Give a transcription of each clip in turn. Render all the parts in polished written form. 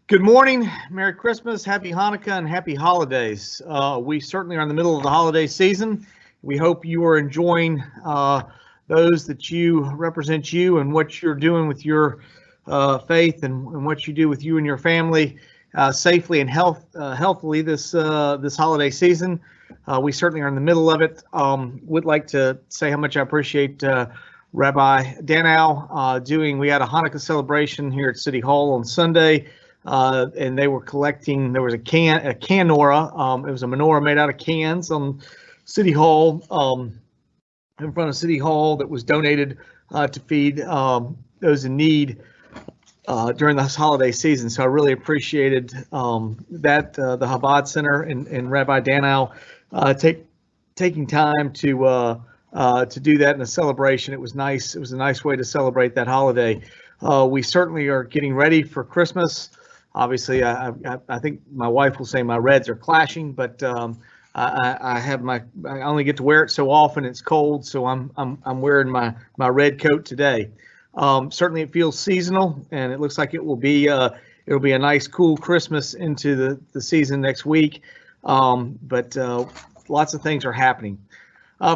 Good morning, Merry Christmas, Happy Hanukkah, and Happy Holidays. We certainly are in the middle of the holiday season. We hope you are enjoying those that you represent you and what you're doing with your faith and what you do with you and your family safely and healthily this holiday season. We certainly are in the middle of it. Would like to say how much I appreciate Rabbi Danow we had a Hanukkah celebration here at City Hall on Sunday. And they were collecting, there was a menorah. It was a menorah made out of cans on City Hall, in front of City Hall, that was donated to feed those in need during this holiday season. So I really appreciated that, the Chabad Center and Rabbi Danow taking time to do that in a celebration. It was nice. It was a nice way to celebrate that holiday. We certainly are getting ready for Christmas. Obviously, I think my wife will say my reds are clashing, but I only get to wear it so often. It's cold, so I'm wearing my red coat today. Certainly, it feels seasonal, and it looks like it'll be a nice, cool Christmas into the season next week. But lots of things are happening.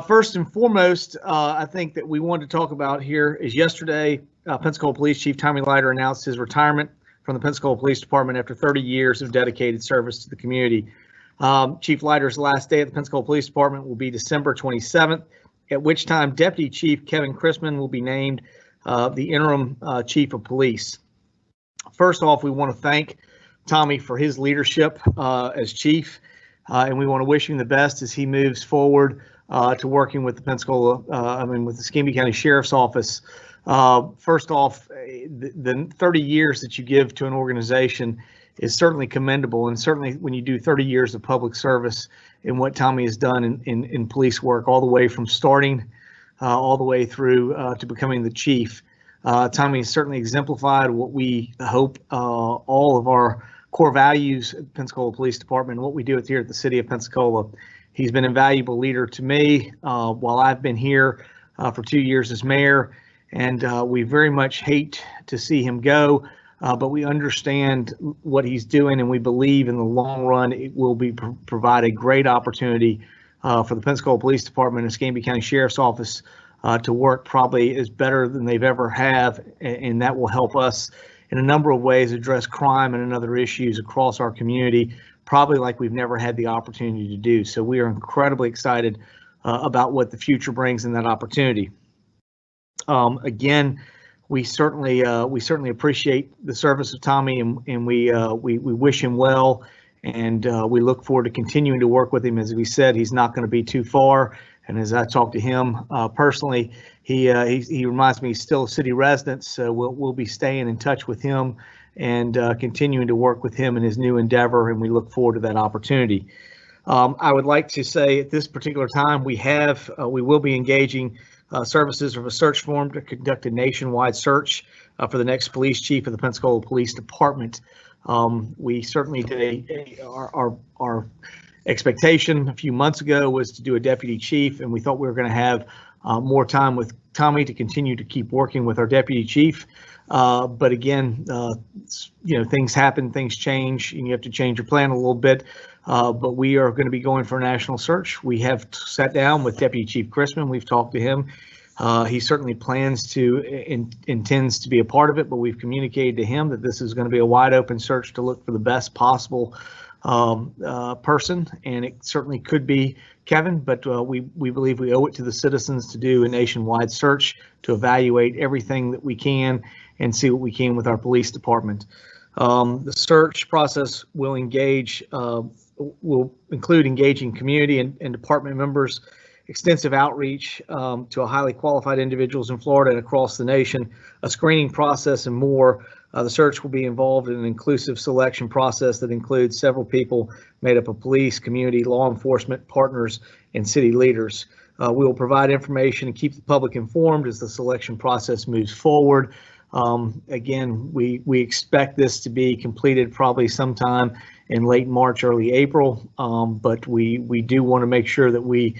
First and foremost, I think that we wanted to talk about here is yesterday, Pensacola Police Chief Tommy Leiter announced his retirement from the Pensacola Police Department after 30 years of dedicated service to the community. Chief Leiter's last day at the Pensacola Police Department will be December 27th, at which time Deputy Chief Kevin Chrisman will be named the interim Chief of Police. First off, we want to thank Tommy for his leadership as Chief, and we want to wish him the best as he moves forward to working with the with the Escambia County Sheriff's Office. First off, the 30 years that you give to an organization is certainly commendable, and certainly when you do 30 years of public service and what Tommy has done in police work, all the way from starting all the way through to becoming the chief. Tommy has certainly exemplified what we hope all of our core values at Pensacola Police Department and what we do here at the City of Pensacola. He's been an invaluable leader to me while I've been here for 2 years as mayor. And we very much hate to see him go, but we understand what he's doing, and we believe in the long run it will provide a great opportunity for the Pensacola Police Department and Escambia County Sheriff's Office to work probably as better than they've ever have, and that will help us in a number of ways address crime and other issues across our community, probably like we've never had the opportunity to do. So we are incredibly excited about what the future brings in that opportunity. Again, we certainly appreciate the service of Tommy, and we wish him well, and we look forward to continuing to work with him. As we said, he's not going to be too far, and as I talk to him personally, he reminds me he's still a city resident, so we'll be staying in touch with him and continuing to work with him in his new endeavor, and we look forward to that opportunity. I would like to say at this particular time we will be engaging services of a search firm to conduct a nationwide search for the next police chief of the Pensacola Police Department. We certainly did our expectation a few months ago was to do a deputy chief, and we thought we were going to have more time with Tommy to continue to keep working with our deputy chief. But again, things happen, things change, and you have to change your plan a little bit. But we are going to be going for a national search. We have sat down with Deputy Chief Chrisman. We've talked to him. He certainly intends to be a part of it, but we've communicated to him that this is going to be a wide open search to look for the best possible person, and it certainly could be Kevin, but we believe we owe it to the citizens to do a nationwide search to evaluate everything that we can and see what we can with our police department. The search process will include engaging community and department members, extensive outreach to a highly qualified individuals in Florida and across the nation, a screening process, and more. The search will be involved in an inclusive selection process that includes several people made up of police, community, law enforcement, partners, and city leaders. We will provide information and keep the public informed as the selection process moves forward. Again, we expect this to be completed probably sometime in late March, early April, but we do want to make sure that we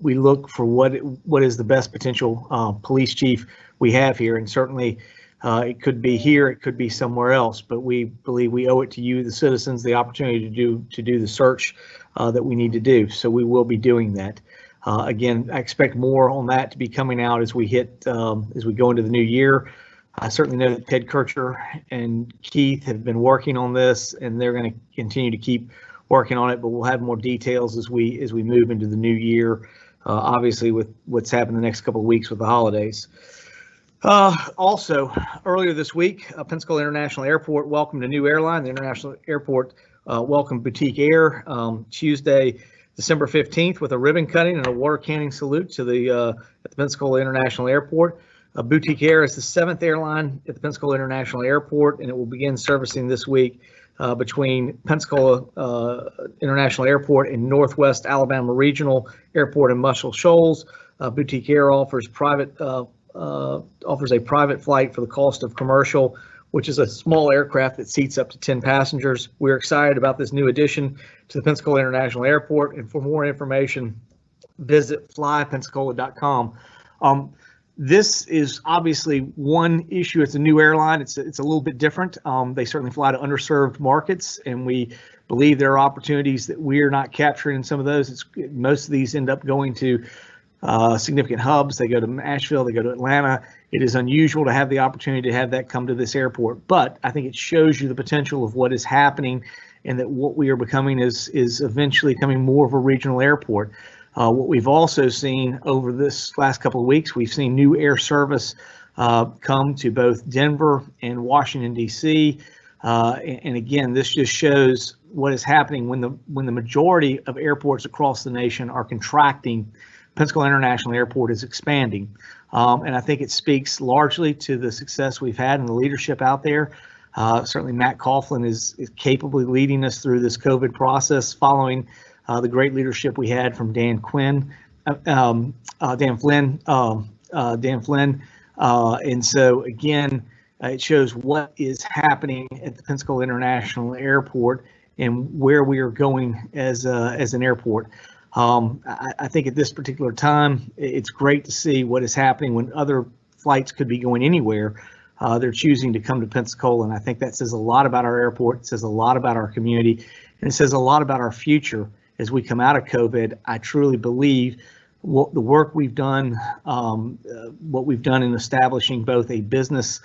look for what is the best potential police chief we have here, and certainly It could be here, it could be somewhere else, but we believe we owe it to you, the citizens, the opportunity to do the search that we need to do. So we will be doing that. Again, I expect more on that to be coming out as we as we go into the new year. I certainly know that Ted Kircher and Keith have been working on this, and they're going to continue to keep working on it, but we'll have more details as we move into the new year, obviously with what's happened the next couple of weeks with the holidays. Also, earlier this week, Pensacola International Airport welcomed a new airline. The International Airport welcomed Boutique Air Tuesday, December 15th, with a ribbon cutting and a water canning salute to at the Pensacola International Airport. Boutique Air is the 7th airline at the Pensacola International Airport, and it will begin servicing this week between Pensacola International Airport and Northwest Alabama Regional Airport in Muscle Shoals. Boutique Air offers a private flight for the cost of commercial, which is a small aircraft that seats up to 10 passengers. We're excited about this new addition to the Pensacola International Airport, and for more information, visit flypensacola.com. This is obviously one issue. It's a new airline. It's a little bit different. They certainly fly to underserved markets, and we believe there are opportunities that we're not capturing in some of those. Most of these end up going to significant hubs. They go to Nashville, they go to Atlanta. It is unusual to have the opportunity to have that come to this airport, but I think it shows you the potential of what is happening, and that what we are becoming is eventually becoming more of a regional airport. What we've also seen over this last couple of weeks, we've seen new air service come to both Denver and Washington, D.C. And again, this just shows what is happening when the majority of airports across the nation are contracting. Pensacola International Airport is expanding. And I think it speaks largely to the success we've had and the leadership out there. Certainly Matt Coughlin is capably leading us through this COVID process, following the great leadership we had from Dan Flynn. And so again, it shows what is happening at the Pensacola International Airport and where we are going as an airport. I think at this particular time, it's great to see what is happening when other flights could be going anywhere. They're choosing to come to Pensacola, and I think that says a lot about our airport. It says a lot about our community, and it says a lot about our future as we come out of COVID. I truly believe the work we've done, what we've done in establishing both a business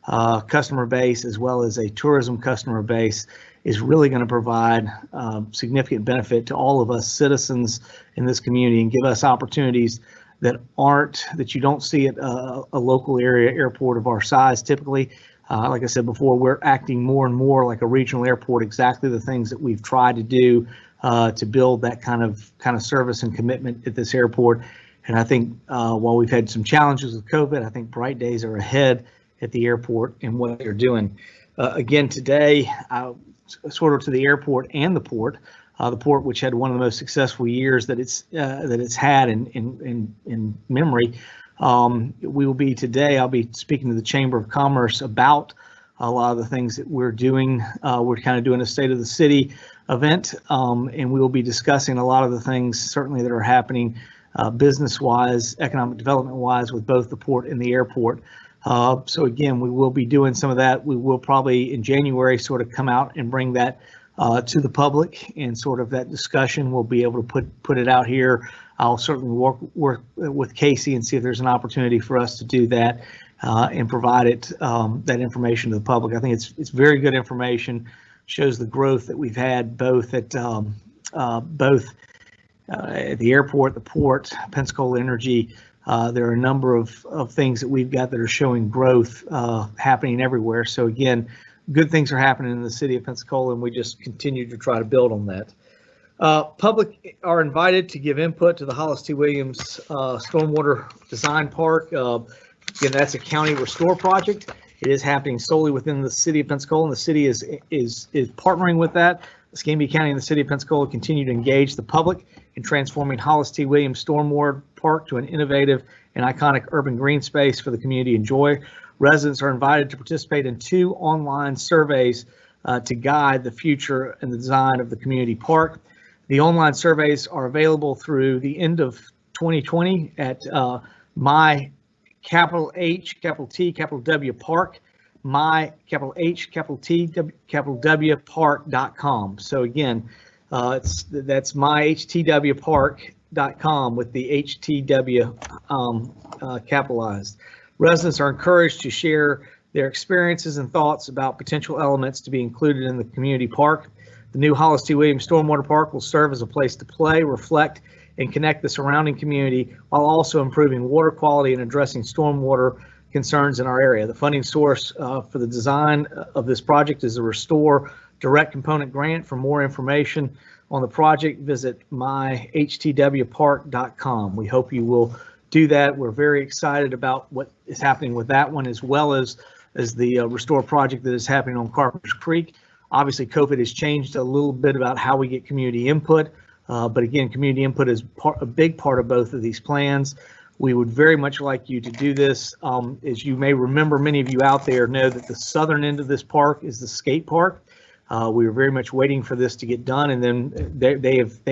customer base as well as a tourism customer base, is really going to provide significant benefit to all of us citizens in this community, and give us opportunities that you don't see at a local area airport of our size typically. Like I said before, we're acting more and more like a regional airport, exactly the things that we've tried to do to build that kind of service and commitment at this airport. And I think while we've had some challenges with COVID, I think bright days are ahead at the airport and what they're doing. Again, today, sort of to the airport and the port which had one of the most successful years that it's had in memory. We will be today. I'll be speaking to the Chamber of Commerce about a lot of the things that we're doing. We're kind of doing a State of the City event, and we will be discussing a lot of the things certainly that are happening business-wise, economic development-wise, with both the port and the airport. So again, we will be doing some of that. We will probably in January sort of come out and bring that to the public, and sort of that discussion. We'll be able to put it out here. I'll certainly work with Casey and see if there's an opportunity for us to do that and provide that information to the public. I think it's very good information. Shows the growth that we've had both at the airport, the port, Pensacola Energy. There are a number of things that we've got that are showing growth happening everywhere. So again, good things are happening in the city of Pensacola, and we just continue to try to build on that. Public are invited to give input to the Hollis T. Williams Stormwater Design Park. Again, that's a county restore project. It is happening solely within the city of Pensacola, and the city is partnering with that. Escambia County and the city of Pensacola continue to engage the public in transforming Hollis T. Williams Stormwater Park to an innovative and iconic urban green space for the community to enjoy. Residents are invited to participate in 2 online surveys to guide the future and the design of the community park. The online surveys are available through the end of 2020 at capital H, capital T, capital W Park, my capital H, capital T, capital W Park.com. So again, that's myhtwpark.com with the HTW capitalized. Residents are encouraged to share their experiences and thoughts about potential elements to be included in the community park. The new Hollis T. Williams Stormwater Park will serve as a place to play, reflect, and connect the surrounding community while also improving water quality and addressing stormwater concerns in our area. The funding source for the design of this project is the Restore Direct Component Grant. For more information on the project, visit myhtwpark.com. We hope you will do that. We're very excited about what is happening with that one, as well as the Restore project that is happening on Carpenter's Creek. Obviously, COVID has changed a little bit about how we get community input. But again, community input is a big part of both of these plans. We would very much like you to do this. As you may remember, many of you out there know that the southern end of this park is the skate park. We were very much waiting for this to get done, and then they have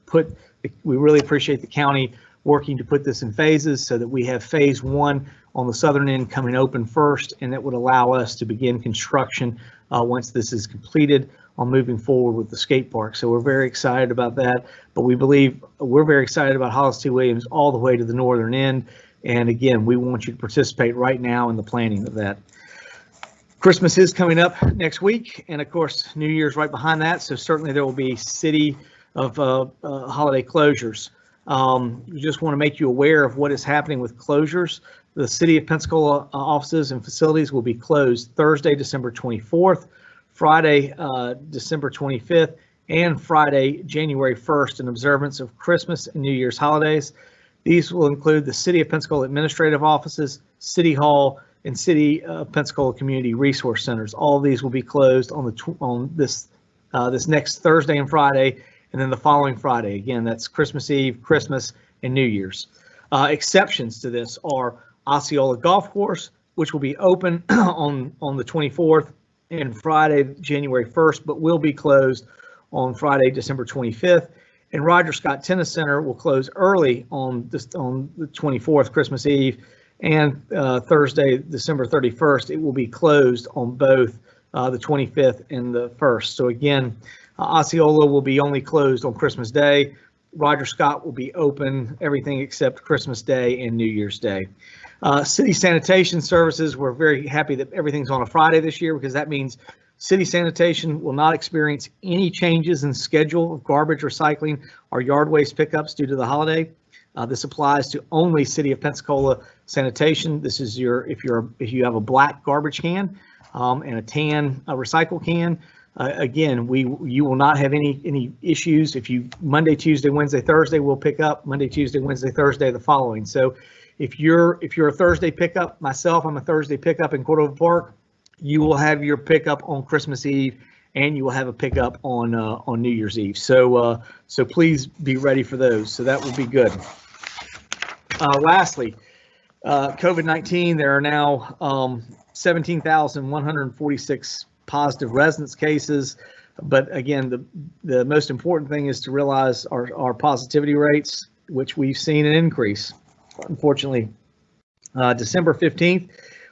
put. We really appreciate the county working to put this in phases so that we have phase one on the southern end coming open first, and that would allow us to begin construction once this is completed on moving forward with the skate park. So we're very excited about that, but we're very excited about Hollis T. Williams all the way to the northern end. And again, we want you to participate right now in the planning of that. Christmas is coming up next week, and of course, New Year's right behind that. So certainly there will be city of holiday closures. We just want to make you aware of what is happening with closures. The City of Pensacola offices and facilities will be closed Thursday, December 24th, Friday, December 25th, and Friday, January 1st, in observance of Christmas and New Year's holidays. These will include the City of Pensacola administrative offices, City Hall, and City of Pensacola Community Resource Centers. All of these will be closed on this next Thursday and Friday, and then the following Friday. Again, that's Christmas Eve, Christmas, and New Year's. Exceptions to this are Osceola Golf Course, which will be open on the 24th and Friday, January 1st, but will be closed on Friday, December 25th. And Roger Scott Tennis Center will close early on the 24th, Christmas Eve, and Thursday, December 31st. It will be closed on both the 25th and the 1st. So again, Osceola will be only closed on Christmas Day. Roger Scott will be open everything except Christmas Day and New Year's Day. City sanitation services, we're very happy that everything's on a Friday this year, because that means city sanitation will not experience any changes in schedule of garbage recycling or yard waste pickups due to the holiday. This applies to only City of Pensacola sanitation. This is if you have a black garbage can and a tan recycle can. Again, you will not have any issues. If you Monday, Tuesday, Wednesday, Thursday, we'll pick up Monday, Tuesday, Wednesday, Thursday the following. So if you're a Thursday pickup, myself, I'm a Thursday pickup in Cordova Park, you will have your pickup on Christmas Eve, and you will have a pickup on New Year's Eve. So please be ready for those. So that will be good. Lastly, COVID-19, there are now 17,146 positive residence cases. But again, the most important thing is to realize our positivity rates, which we've seen an increase. Unfortunately, December 15th,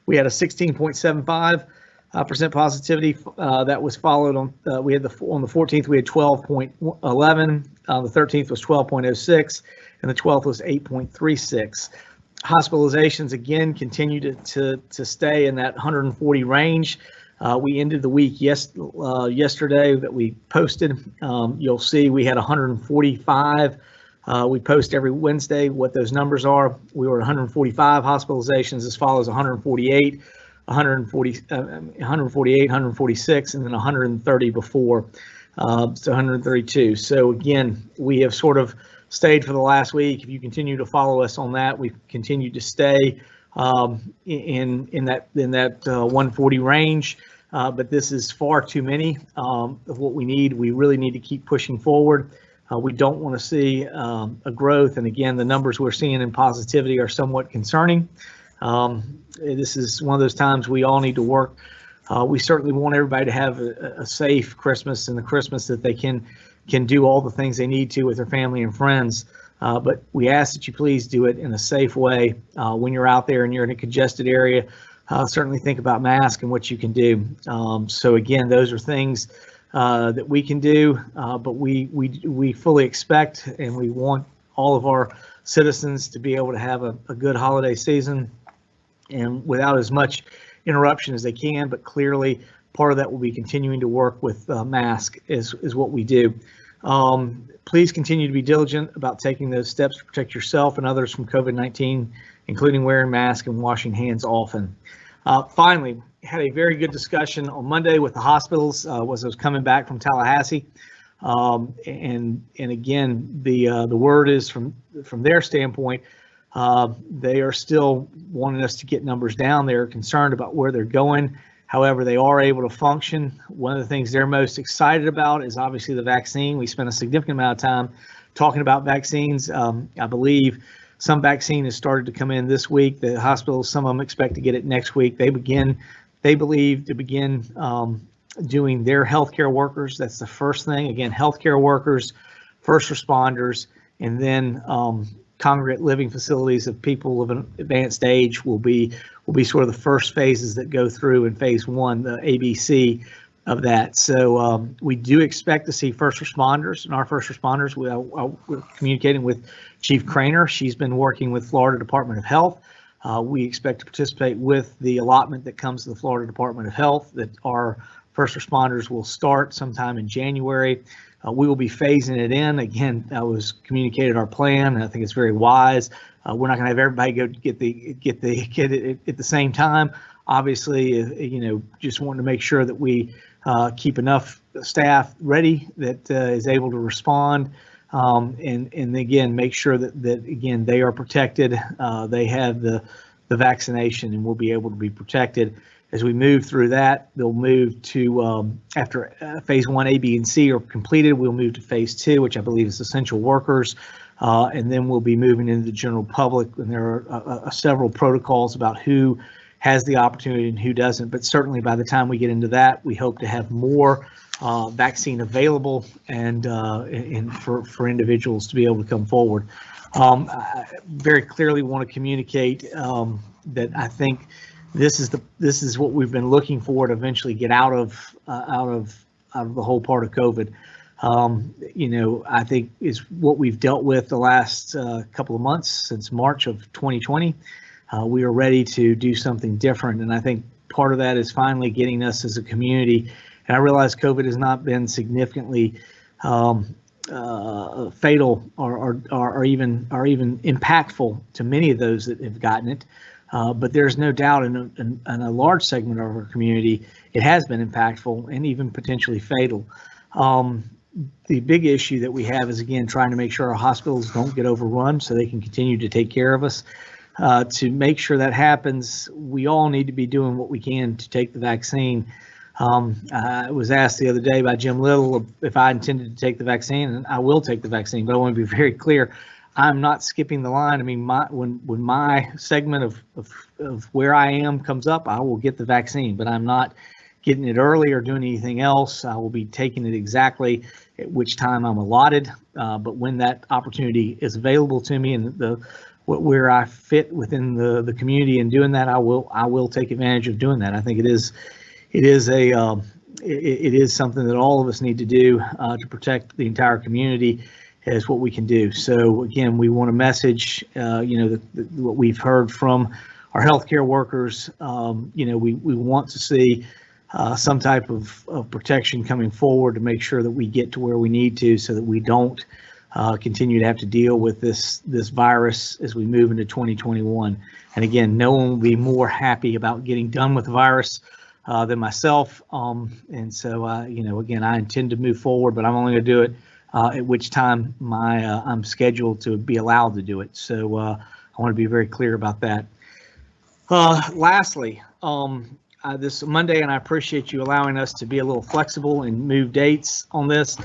we had a 16.75% positivity. That was followed on, on the 14th, we had 12.11. The 13th was 12.06, and the 12th was 8.36. Hospitalizations again continue to stay in that 140 range. We ended the week yesterday that we posted. You'll see we had 145. We post every Wednesday what those numbers are. We were at 145 hospitalizations. This follows 148, 146, and then 130 before, so 132. So again, we have sort of stayed for the last week. If you continue to follow us on that, we've continued to stay in that 140 range. But this is far too many of what we need. We really need to keep pushing forward. We don't want to see a growth. And again, the numbers we're seeing in positivity are somewhat concerning. This is one of those times we all need to work. We certainly want everybody to have a safe Christmas, and the Christmas that they can do all the things they need to with their family and friends. But we ask that you please do it in a safe way. When you're out there and you're in a congested area, certainly think about masks and what you can do. So again, those are things that we can do, but we fully expect and we want all of our citizens to be able to have a good holiday season and without as much interruption as they can. But clearly, part of that will be continuing to work with masks is what we do. Please continue to be diligent about taking those steps to protect yourself and others from COVID-19, including wearing masks and washing hands often. Finally, had a very good discussion on Monday with the hospitals as I was coming back from Tallahassee. And again, the word is from their standpoint, they are still wanting us to get numbers down. They're concerned about where they're going. However, they are able to function. One of the things they're most excited about is obviously the vaccine. We spent a significant amount of time talking about vaccines. I believe some vaccine has started to come in this week. The hospitals, some of them expect to get it next week. They believe to begin doing their healthcare workers. That's the first thing. Again, healthcare workers, first responders, and then congregate living facilities of people of an advanced age will be sort of the first phases that go through in phase one, the ABC of that. So we do expect to see first responders, and our first responders, we're communicating with Chief Craner. She's been working with Florida Department of Health. We expect to participate with the allotment that comes to the Florida Department of Health, that our first responders will start sometime in January. We will be phasing it in. Again, that was communicated our plan, and I think it's very wise. We're not going to have everybody go get it at the same time. Obviously, just wanting to make sure that we keep enough staff ready that is able to respond, and again make sure that again they are protected. They have the vaccination, and will be able to be protected. As we move through that, they'll move to, after phase one, A, B, and C are completed, we'll move to phase two, which I believe is essential workers. And then we'll be moving into the general public. And there are several protocols about who has the opportunity and who doesn't. But certainly by the time we get into that, we hope to have more vaccine available and for individuals to be able to come forward. I very clearly want to communicate that I think this is what we've been looking for to eventually get out of the whole part of COVID. I think is what we've dealt with the last couple of months since March of 2020. We are ready to do something different, and I think part of that is finally getting us as a community. And I realize COVID has not been significantly fatal or even impactful to many of those that have gotten it. But there's no doubt in a large segment of our community, it has been impactful and even potentially fatal. The big issue that we have is, again, trying to make sure our hospitals don't get overrun so they can continue to take care of us. To make sure that happens, we all need to be doing what we can to take the vaccine. I was asked the other day by Jim Little if I intended to take the vaccine, and I will take the vaccine, but I want to be very clear. I'm not skipping the line. I mean, when my segment of where I am comes up, I will get the vaccine, but I'm not getting it early or doing anything else. I will be taking it exactly at which time I'm allotted. But when that opportunity is available to me and where I fit within the community and doing that, I will take advantage of doing that. I think it is something that all of us need to do to protect the entire community. Is what we can do. So again, we want to message, what we've heard from our healthcare workers. We want to see some type of protection coming forward to make sure that we get to where we need to, so that we don't continue to have to deal with this virus as we move into 2021. And again, no one will be more happy about getting done with the virus than myself. And so, again, I intend to move forward, but I'm only going to do it at which time I'm scheduled to be allowed to do it. So I want to be very clear about that. Lastly, this Monday, and I appreciate you allowing us to be a little flexible and move dates on this.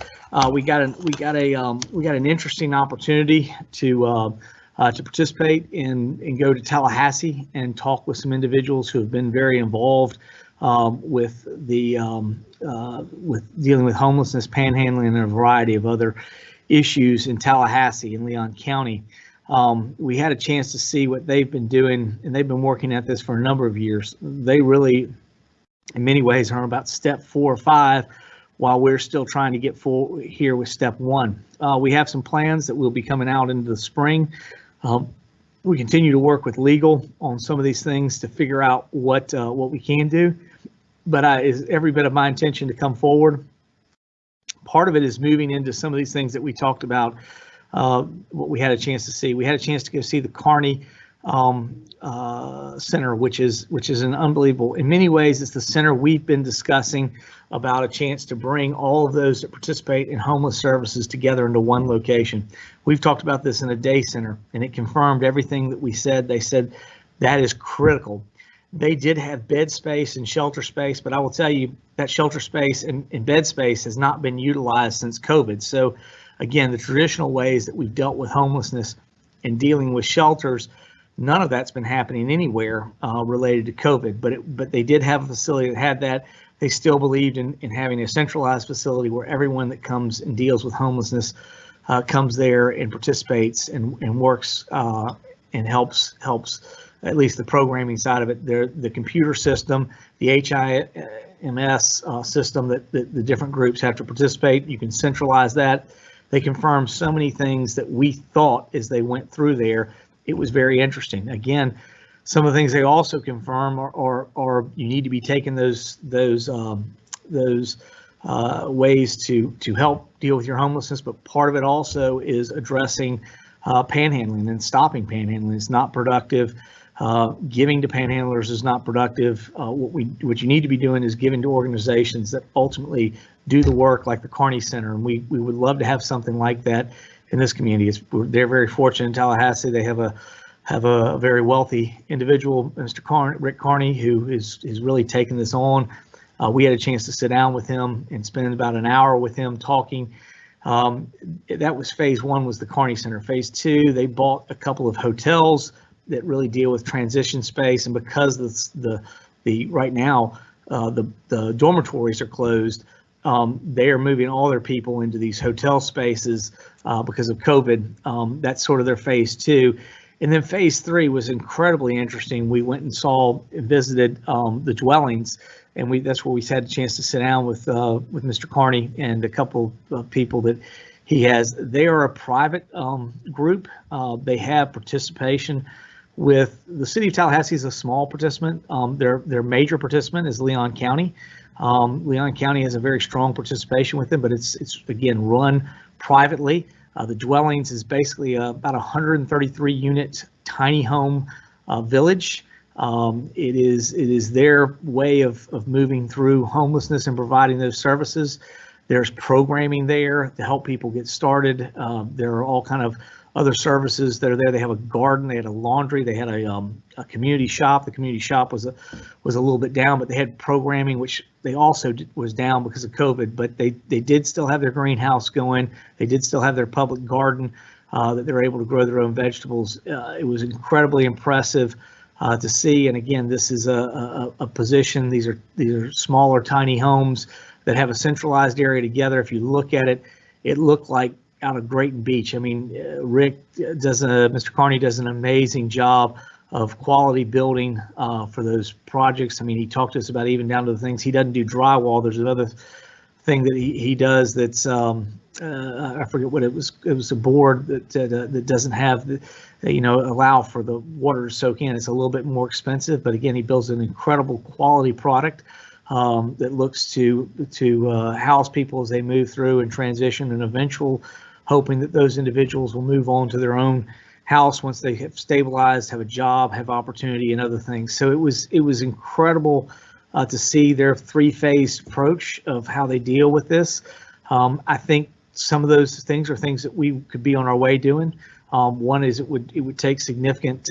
We got an interesting opportunity to participate and go to Tallahassee and talk with some individuals who have been very involved with dealing with homelessness, panhandling, and a variety of other issues in Tallahassee and Leon County. We had a chance to see what they've been doing, and they've been working at this for a number of years. They really, in many ways, are about step 4 or 5, while we're still trying to get full here with step 1. We have some plans that will be coming out into the spring. We continue to work with legal on some of these things to figure out what we can do. But it's every bit of my intention to come forward. Part of it is moving into some of these things that we talked about, what we had a chance to see. We had a chance to go see the Kearney Center, which is an unbelievable, in many ways, it's the center we've been discussing about a chance to bring all of those that participate in homeless services together into one location. We've talked about this in a day center, and it confirmed everything that we said. They said that is critical. They did have bed space and shelter space, but I will tell you that shelter space and bed space has not been utilized since COVID. So again, the traditional ways that we've dealt with homelessness and dealing with shelters, none of that's been happening anywhere related to COVID, but they did have a facility that had that. They still believed in having a centralized facility where everyone that comes and deals with homelessness comes there and participates and works and helps at least the programming side of it. The computer system, the HIMS system that the different groups have to participate, you can centralize that. They confirmed so many things that we thought as they went through there. It was very interesting. Again, some of the things they also confirm are you need to be taking those ways to help deal with your homelessness, but part of it also is addressing panhandling and stopping panhandling. It's not productive. Giving to panhandlers is not productive. What you need to be doing is giving to organizations that ultimately do the work, like the Kearney Center, and we would love to have something like that in this community. They're very fortunate in Tallahassee. They have a very wealthy individual, Mr. Rick Kearney, who is really taken this on. We had a chance to sit down with him and spend about an hour with him talking. That was phase 1, was the Kearney Center. Phase 2, they bought a couple of hotels that really deal with transition space, and because the right now the dormitories are closed, they are moving all their people into these hotel spaces because of COVID. That's sort of their phase 2. And then phase 3 was incredibly interesting. We went and saw and visited the dwellings, and that's where we had a chance to sit down with Mr. Kearney and a couple of people that he has. They are a private group. They have participation with the city of Tallahassee is a small participant. Their major participant is Leon County. Leon County has a very strong participation with them, but it's again run privately. The dwellings is basically about 133 unit tiny home village. It is their way of moving through homelessness and providing those services. There's programming there to help people get started. There are all kind of other services that are there. They have a garden, they had a laundry, they had a community shop. The community shop was a little bit down, but they had programming, which they also was down because of COVID, but they did still have their greenhouse going. They did still have their public garden that they're able to grow their own vegetables. It was incredibly impressive to see. And again, this is a position. These are smaller, tiny homes that have a centralized area together. If you look at it, it looked like out of Grayton Beach. I mean, Mr. Kearney does an amazing job of quality building for those projects. I mean, he talked to us about even down to the things he doesn't do drywall. There's another thing that he does that's I forget what it was. It was a board that doesn't have allow for the water to soak in. It's a little bit more expensive, but again, he builds an incredible quality product that looks to house people as they move through and transition, and eventual hoping that those individuals will move on to their own house once they have stabilized, have a job, have opportunity, and other things. So it was incredible to see their 3-phase approach of how they deal with this. I think some of those things are things that we could be on our way doing. One is it would take significant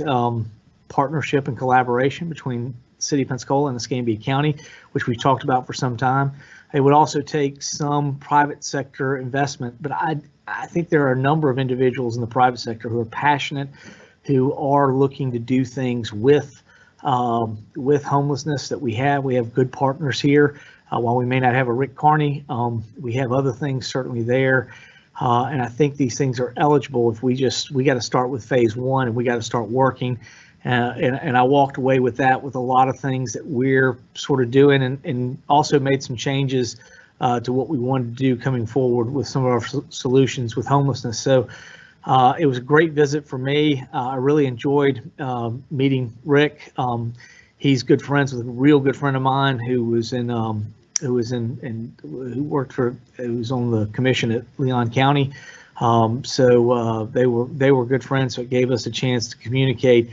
partnership and collaboration between City of Pensacola and Escambia County, which we've talked about for some time. It would also take some private sector investment, but I think there are a number of individuals in the private sector who are passionate, who are looking to do things with homelessness that we have. We have good partners here. While we may not have a Rick Kearney, we have other things certainly there. And I think these things are eligible if we got to start with phase one and we got to start working. And I walked away with that with a lot of things that we're sort of doing, and also made some changes to what we wanted to do coming forward with some of our solutions with homelessness. So it was a great visit for me. I really enjoyed meeting Rick. He's good friends with a real good friend of mine who was on the commission at Leon County. So they were good friends. So it gave us a chance to communicate.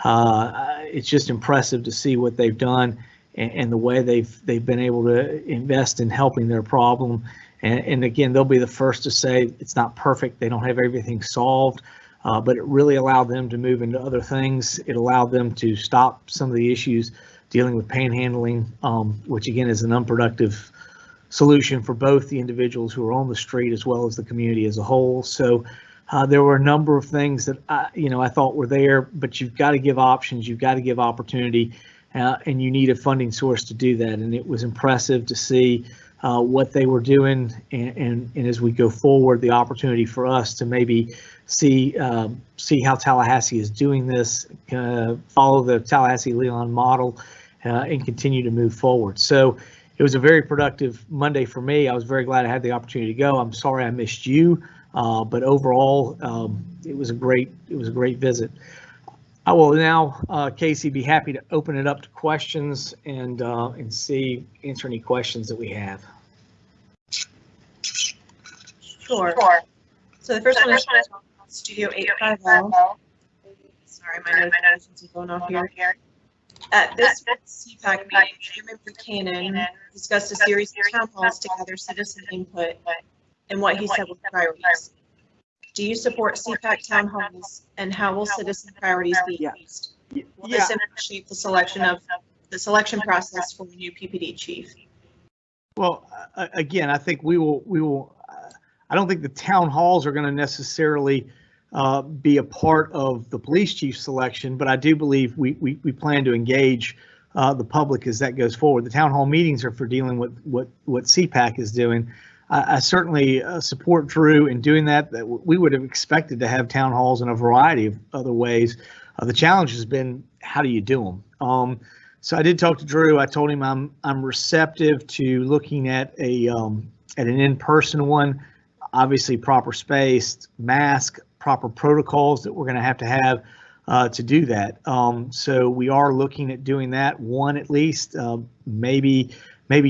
It's just impressive to see what they've done and the way they've been able to invest in helping their problem. And again, they'll be the first to say it's not perfect. They don't have everything solved, but it really allowed them to move into other things. It allowed them to stop some of the issues dealing with panhandling, which again is an unproductive solution for both the individuals who are on the street as well as the community as a whole. So there were a number of things that I thought were there, but you've got to give options, you've got to give opportunity, and you need a funding source to do that. And it was impressive to see what they were doing, and as we go forward, the opportunity for us to maybe see how Tallahassee is doing this, follow the Tallahassee-Leon model, and continue to move forward. So it was a very productive Monday for me. I was very glad I had the opportunity to go. I'm sorry I missed you, but overall, it was a great visit. I will now, Casey, be happy to open it up to questions and answer any questions that we have. Sure. So the first one is Studio 850. Sorry, my notifications are going off here. At this CPAC meeting, Chairman Buchanan discussed a series of town halls to gather citizen input and what he said were priorities. Do you support CPAC town halls, and how will citizen priorities be used? Will this shape the selection process for the new PPD chief? Well, again, I think we will. I don't think the town halls are going to necessarily be a part of the police chief selection, but I do believe we plan to engage the public as that goes forward. The town hall meetings are for dealing with what CPAC is doing. I certainly support Drew in doing that. That we would have expected to have town halls in a variety of other ways. The challenge has been, how do you do them? So I did talk to Drew. I told him I'm receptive to looking at an in-person one. Obviously, proper space, mask, proper protocols that we're going to have to do that. So we are looking at doing that, one at least, maybe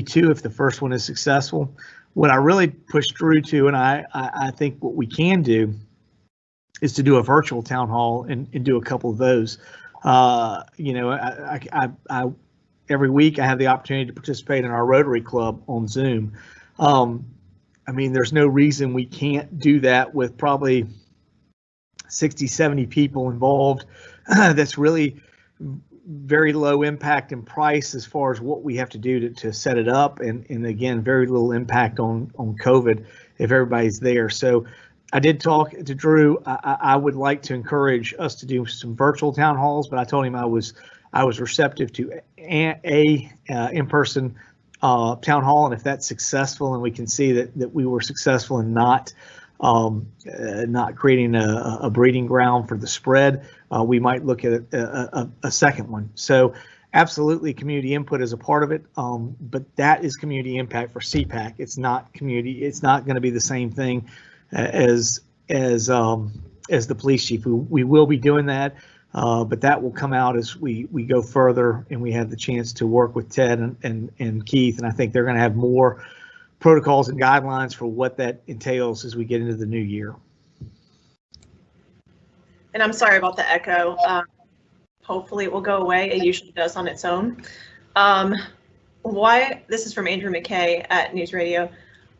two if the first one is successful. What I really pushed Drew to, and I think what we can do, is to do a virtual town hall and do a couple of those. Every week I have the opportunity to participate in our Rotary Club on Zoom. I mean, there's no reason we can't do that with probably 60, 70 people involved. That's really very low impact in price as far as what we have to do to set it up. And again, very little impact on COVID if everybody's there. So I did talk to Drew. I would like to encourage us to do some virtual town halls, but I told him I was receptive to a in-person town hall, and if that's successful and we can see that we were successful in not creating a breeding ground for the spread, we might look at a second one. So absolutely, community input is a part of it, but that is community impact for CPAC. It's not community. It's not going to be the same thing as the police chief. We will be doing that. But that will come out as we go further and we have the chance to work with Ted and Keith. And I think they're going to have more protocols and guidelines for what that entails as we get into the new year. And I'm sorry about the echo. Hopefully it will go away. It usually does on its own. This is from Andrew McKay at News Radio.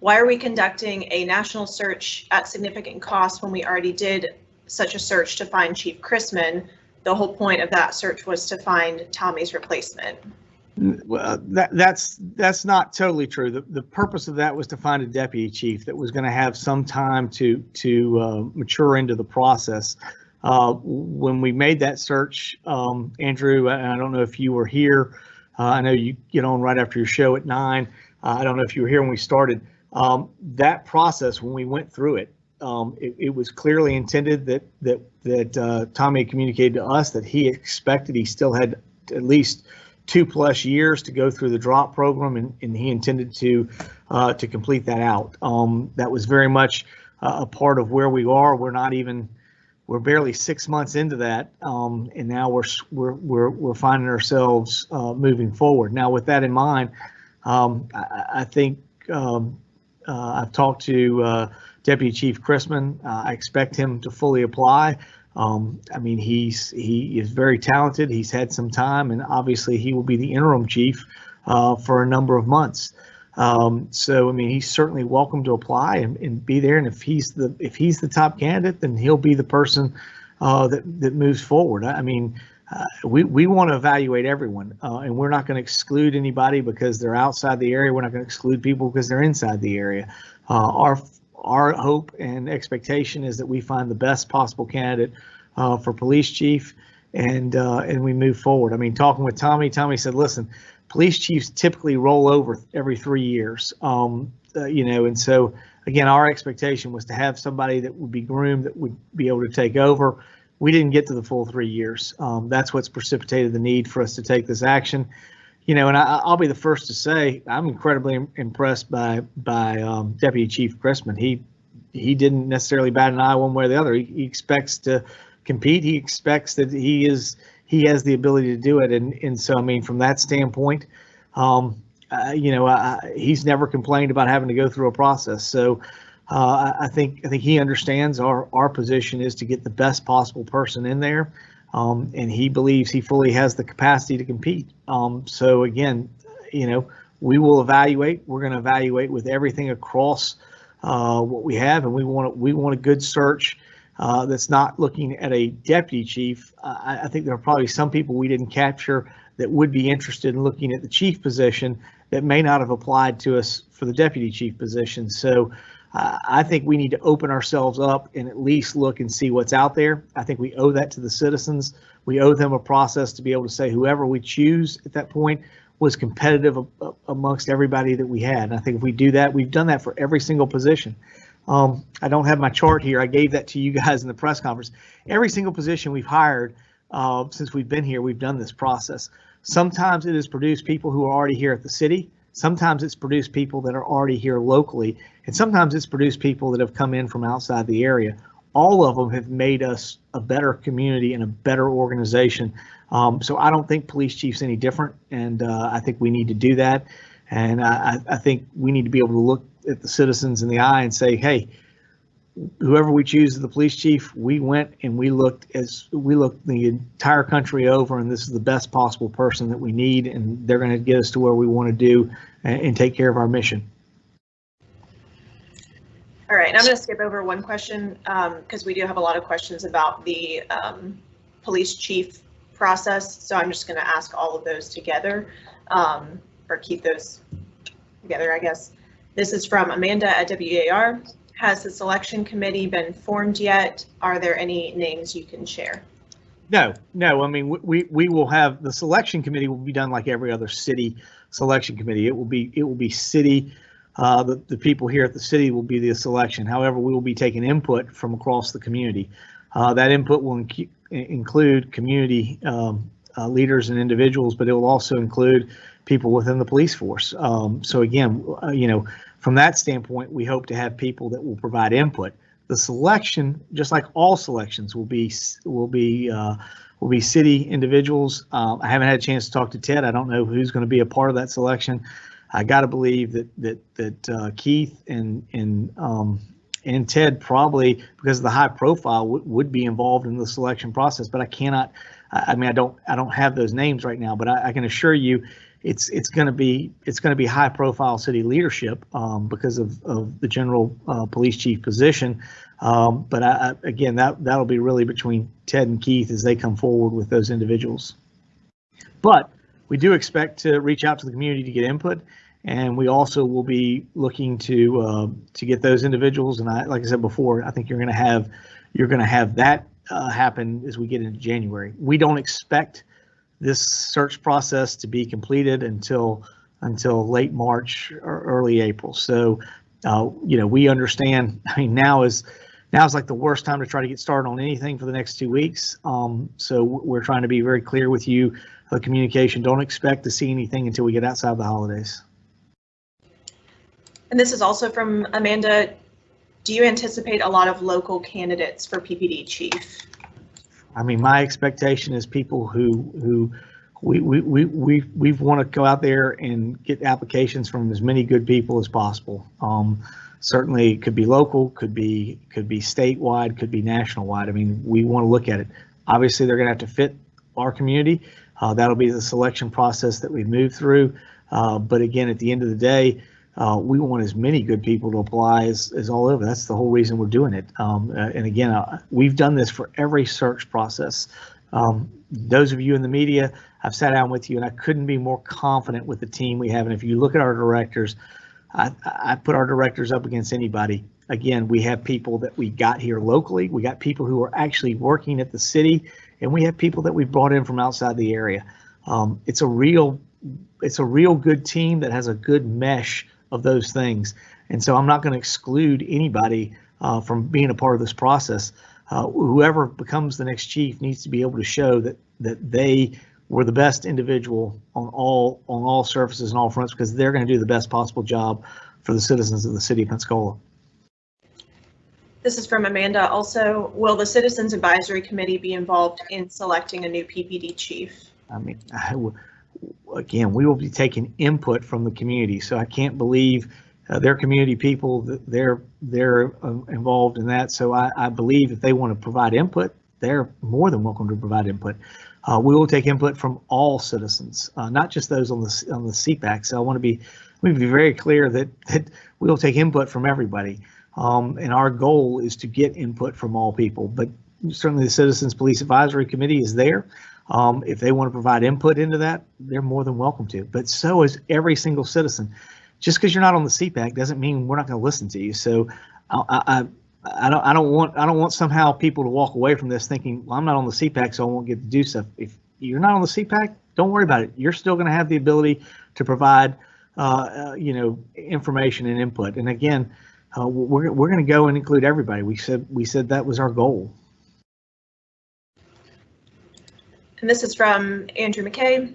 Why are we conducting a national search at significant cost when we already did such a search to find Chief Chrisman? The whole point of that search was to find Tommy's replacement. Well, that's not totally true. The purpose of that was to find a deputy chief that was going to have some time to mature into the process. When we made that search, Andrew, and I don't know if you were here. I know you get on right after your show at 9. I don't know if you were here when we started. That process, when we went through it, It was clearly intended that Tommy communicated to us that he expected he still had at least 2+ years to go through the drop program, and he intended to complete that out. That was very much a part of where we are. We're barely 6 months into that, and now we're finding ourselves moving forward. Now, with that in mind, I think I've talked to Deputy Chief Chrisman. I expect him to fully apply. I mean, he is very talented. He's had some time, and obviously he will be the interim chief for a number of months. So I mean, he's certainly welcome to apply and be there. And if he's the top candidate, then he'll be the person that moves forward. I mean, we want to evaluate everyone, and we're not going to exclude anybody because they're outside the area. We're not going to exclude people because they're inside the area. Our hope and expectation is that we find the best possible candidate for police chief, and we move forward. I mean, talking with Tommy said, listen, police chiefs typically roll over every 3 years, and so again, our expectation was to have somebody that would be groomed, that would be able to take over. We didn't get to the full 3 years. That's what's precipitated the need for us to take this action. And I'll be the first to say I'm incredibly impressed by Deputy Chief Chrisman. He didn't necessarily bat an eye one way or the other. He expects to compete. He expects that he has the ability to do it, and so I mean, from that standpoint, he's never complained about having to go through a process. So I think he understands our position is to get the best possible person in there. And he believes he fully has the capacity to compete. So again, we will evaluate. We're going to evaluate with everything across what we have, and we want a good search that's not looking at a deputy chief. I think there are probably some people we didn't capture that would be interested in looking at the chief position that may not have applied to us for the deputy chief position. So I think we need to open ourselves up and at least look and see what's out there. I think we owe that to the citizens. We owe them a process to be able to say whoever we choose at that point was competitive amongst everybody that we had. And I think if we do that, we've done that for every single position. I don't have my chart here. I gave that to you guys in the press conference. Every single position we've hired since we've been here, we've done this process. Sometimes it has produced people who are already here at the city. Sometimes it's produced people that are already here locally, and sometimes it's produced people that have come in from outside the area. All of them have made us a better community and a better organization. So I don't think police chief's any different, and I think we need to do that. And I think we need to be able to look at the citizens in the eye and say, hey, whoever we choose as the police chief, we went and we looked the entire country over, and this is the best possible person that we need, and they're going to get us to where we want to do and take care of our mission. All right, I'm going to skip over one question because we do have a lot of questions about the police chief process. So I'm just going to ask all of those together, or keep those together, I guess. This is from Amanda at WAR. Has the selection committee been formed yet? Are there any names you can share? No. I mean, we will have the selection committee will be done like every other city selection committee. It will be city. The people here at the city will be the selection. However, we will be taking input from across the community. That input will include community leaders and individuals, but it will also include people within the police force. So again, from that standpoint, we hope to have people that will provide input. The selection, just like all selections, will be city individuals. I haven't had a chance to talk to Ted. I don't know who's going to be a part of that selection. I got to believe that Keith and Ted probably, because of the high profile, would be involved in the selection process. But I cannot. I mean, I don't have those names right now. But I can assure you, it's going to be high profile city leadership because of the general police chief position. But again, that'll be really between Ted and Keith as they come forward with those individuals. But we do expect to reach out to the community to get input, and we also will be looking to get those individuals. And like I said before, I think you're going to have that happen as we get into January. We don't expect this search process to be completed until late March or early April. So, we understand. I mean, now is Now's like the worst time to try to get started on anything for the next 2 weeks. So we're trying to be very clear with you, the communication. Don't expect to see anything until we get outside the holidays. And this is also from Amanda. Do you anticipate a lot of local candidates for PPD chief? I mean, my expectation is people who we want to go out there and get applications from as many good people as possible. Certainly could be local, could be statewide, could be national wide. I mean, we want to look at it. Obviously, they're going to have to fit our community. That'll be the selection process that we move through. But again, at the end of the day, we want as many good people to apply as all over. That's the whole reason we're doing it. And again, we've done this for every search process. Those of you in the media, I've sat down with you and I couldn't be more confident with the team we have. And if you look at our directors, I put our directors up against anybody. Again, we have people that we got here locally. We got people who are actually working at the city, and we have people that we brought in from outside the area. It's a real good team that has a good mesh of those things. And so I'm not going to exclude anybody from being a part of this process. Whoever becomes the next chief needs to be able to show that they were the best individual on all surfaces and all fronts, because they're going to do the best possible job for the citizens of the city of Pensacola. This is from Amanda. Also, will the Citizens Advisory Committee be involved in selecting a new PPD chief? I mean, again, we will be taking input from the community, so I can't believe their community people, they're involved in that. So I believe if they want to provide input, they're more than welcome to provide input. We will take input from all citizens, not just those on the CPAC. So I want to be very clear that we will take input from everybody, and our goal is to get input from all people. But certainly the Citizens Police Advisory Committee is there. If they want to provide input into that, they're more than welcome to. But so is every single citizen. Just because you're not on the CPAC doesn't mean we're not going to listen to you. So I don't want somehow people to walk away from this thinking, well, I'm not on the CPAC, so I won't get to do stuff. If you're not on the CPAC, don't worry about it. You're still going to have the ability to provide, information and input. And again, we're going to go and include everybody. We said that was our goal. And this is from Andrew McKay.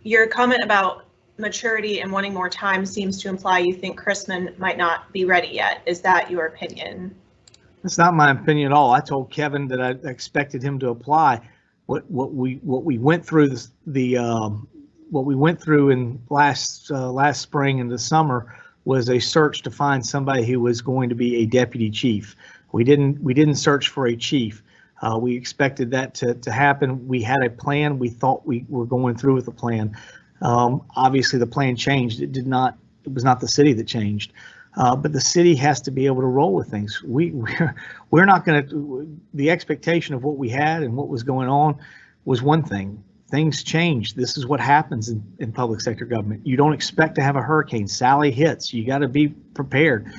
Your comment about maturity and wanting more time seems to imply you think Chrisman might not be ready yet. Is that your opinion? It's not my opinion at all. I told Kevin that I expected him to apply. What we went through what we went through in last spring and the summer was a search to find somebody who was going to be a deputy chief. We didn't search for a chief. We expected that to happen. We had a plan. We thought we were going through with the plan. Obviously, the plan changed. It was not the city that changed. But the city has to be able to roll with things. We're not going to. The expectation of what we had and what was going on was one thing. Things changed. This is what happens in public sector government. You don't expect to have a hurricane. Sally hits. You got to be prepared.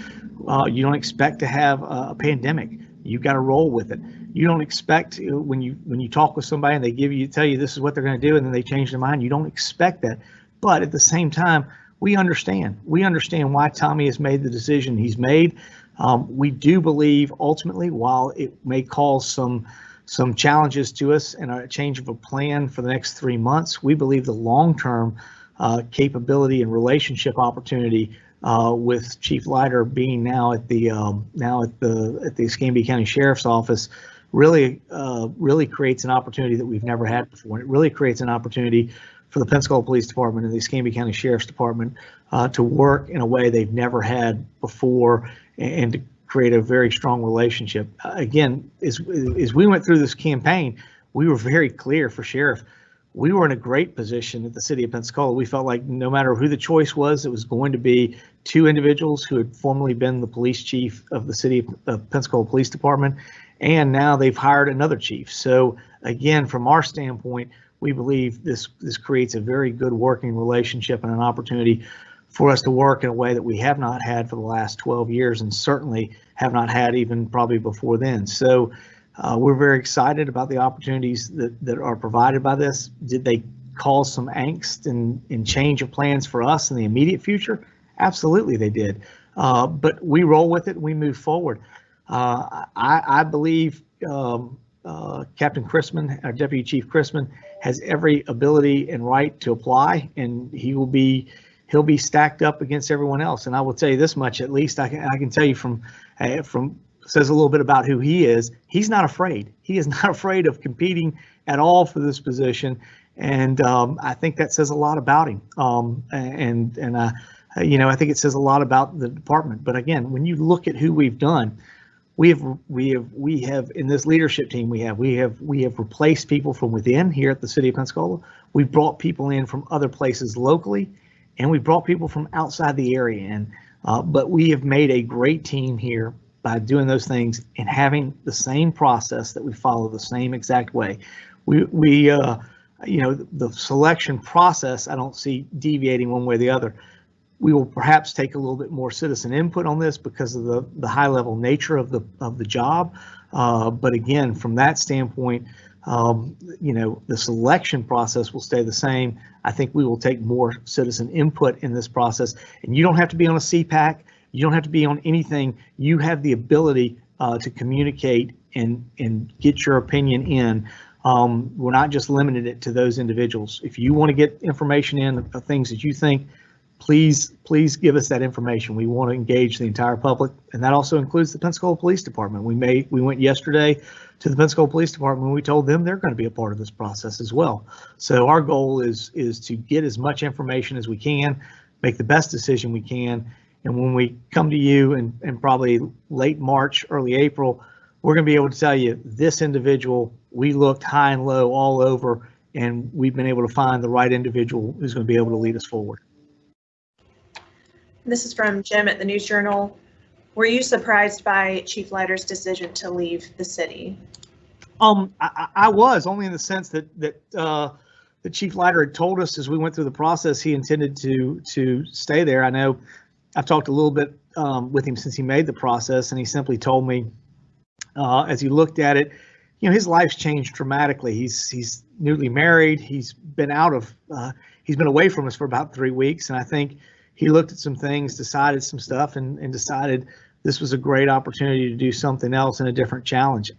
You don't expect to have a pandemic. You got to roll with it. You don't expect when you talk with somebody and they tell you this is what they're going to do, and then they change their mind. You don't expect that. But at the same time, we understand. We understand why Tommy has made the decision he's made. We do believe ultimately, while it may cause some challenges to us and a change of a plan for the next 3 months, we believe the long-term capability and relationship opportunity with Chief Leiter being now at the Escambia County Sheriff's Office really creates an opportunity that we've never had before. It really creates an opportunity for the Pensacola Police Department and the Escambia County Sheriff's Department to work in a way they've never had before and to create a very strong relationship. Again, as we went through this campaign, we were very clear for Sheriff. We were in a great position at the City of Pensacola. We felt like no matter who the choice was, it was going to be two individuals who had formerly been the police chief of the City of Pensacola Police Department, and now they've hired another chief. So again, from our standpoint, we believe this creates a very good working relationship and an opportunity for us to work in a way that we have not had for the last 12 years and certainly have not had even probably before then. So we're very excited about the opportunities that are provided by this. Did they cause some angst and change of plans for us in the immediate future? Absolutely they did. But we roll with it and we move forward. I believe Captain Chrisman, our Deputy Chief Chrisman, has every ability and right to apply, and he'll be stacked up against everyone else. And I will tell you this much, at least I can tell you from says a little bit about who he is. He's not afraid. He is not afraid of competing at all for this position, and I think that says a lot about him. I think it says a lot about the department. But again, when you look at who we've done, we have in this leadership team we have replaced people from within here at the City of Pensacola. We've brought people in from other places locally, and we've brought people from outside the area in. But we have made a great team here by doing those things and having the same process that we follow the same exact way. The selection process, I don't see deviating one way or the other. We will perhaps take a little bit more citizen input on this because of the high level nature of the job. But again, from that standpoint, the selection process will stay the same. I think we will take more citizen input in this process, and you don't have to be on a CPAC. You don't have to be on anything. You have the ability to communicate and get your opinion in. We're not just limited it to those individuals. If you want to get information in of things that you think, please give us that information. We want to engage the entire public, and that also includes the Pensacola Police Department. We went yesterday to the Pensacola Police Department and we told them they're going to be a part of this process as well. So our goal is to get as much information as we can, make the best decision we can, and when we come to you in probably late March, early April, we're going to be able to tell you this individual, we looked high and low all over, and we've been able to find the right individual who's going to be able to lead us forward. This is from Jim at the News Journal. Were you surprised by Chief Leiter's decision to leave the city? I was, only in the sense that the Chief Leiter had told us as we went through the process he intended to stay there. I know I've talked a little bit with him since he made the process, and he simply told me as he looked at it, his life's changed dramatically. He's newly married. He's been away from us for about 3 weeks, and I think he looked at some things, decided some stuff, and decided this was a great opportunity to do something else and a different challenge.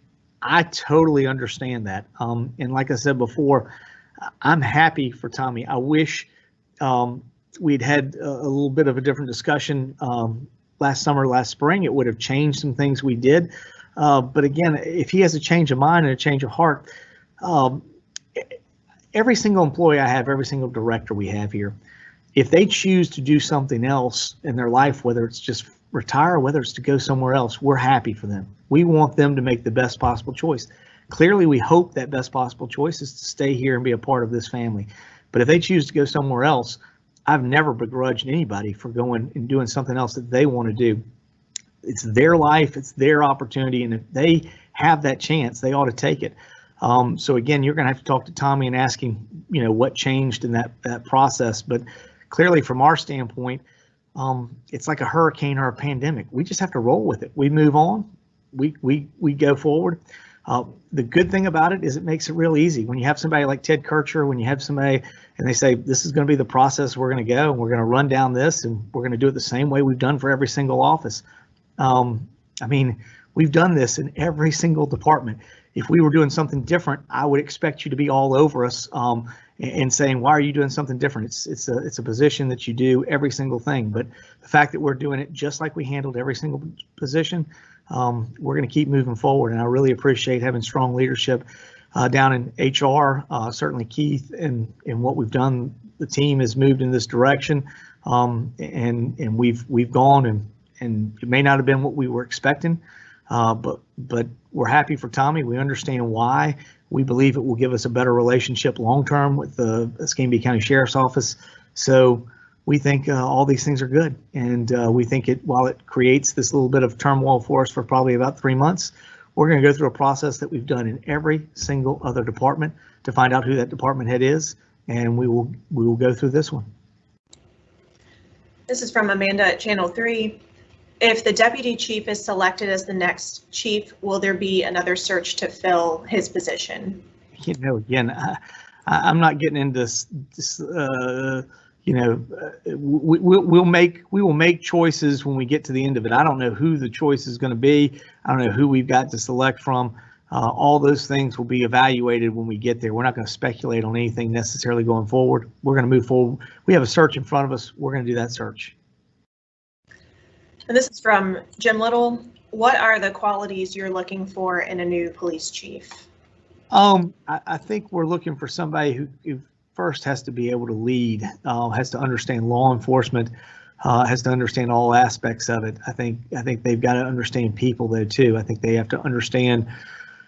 I totally understand that. And like I said before, I'm happy for Tommy. I wish we'd had a little bit of a different discussion last summer, last spring. It would have changed some things we did. But again, if he has a change of mind and a change of heart, every single employee I have, every single director we have here, if they choose to do something else in their life, whether it's just retire or whether it's to go somewhere else, we're happy for them. We want them to make the best possible choice. Clearly, we hope that best possible choice is to stay here and be a part of this family. But if they choose to go somewhere else, I've never begrudged anybody for going and doing something else that they want to do. It's their life, it's their opportunity, and if they have that chance, they ought to take it. So again, you're going to have to talk to Tommy and ask him, what changed in that process. But clearly, from our standpoint, it's like a hurricane or a pandemic. We just have to roll with it. We move on. We go forward. The good thing about it is it makes it real easy. When you have somebody like Ted Kircher, when you have somebody and they say, this is going to be the process we're going to go, and we're going to run down this, and we're going to do it the same way we've done for every single office. We've done this in every single department. If we were doing something different, I would expect you to be all over us and saying, why are you doing something different? It's a position that you do every single thing. But the fact that we're doing it just like we handled every single position, we're going to keep moving forward. And I really appreciate having strong leadership down in HR. Certainly Keith and what we've done, the team has moved in this direction, and we've gone, and it may not have been what we were expecting, but we're happy for Tommy. We understand why. We believe it will give us a better relationship long-term with the Escambia County Sheriff's Office. So we think all these things are good. And we think while it creates this little bit of turmoil for us for probably about 3 months, we're going to go through a process that we've done in every single other department to find out who that department head is. And we will go through this one. This is from Amanda at Channel 3. If the deputy chief is selected as the next chief, will there be another search to fill his position? Again, I'm not getting into we will make choices when we get to the end of it. I don't know who the choice is going to be. I don't know who we've got to select from. All those things will be evaluated when we get there. We're not going to speculate on anything necessarily going forward. We're going to move forward. We have a search in front of us. We're going to do that search. And this is from Jim Little. What are the qualities you're looking for in a new police chief? I think we're looking for somebody who first has to be able to lead, has to understand law enforcement, has to understand all aspects of it. I think they've got to understand people though too. I think they have to understand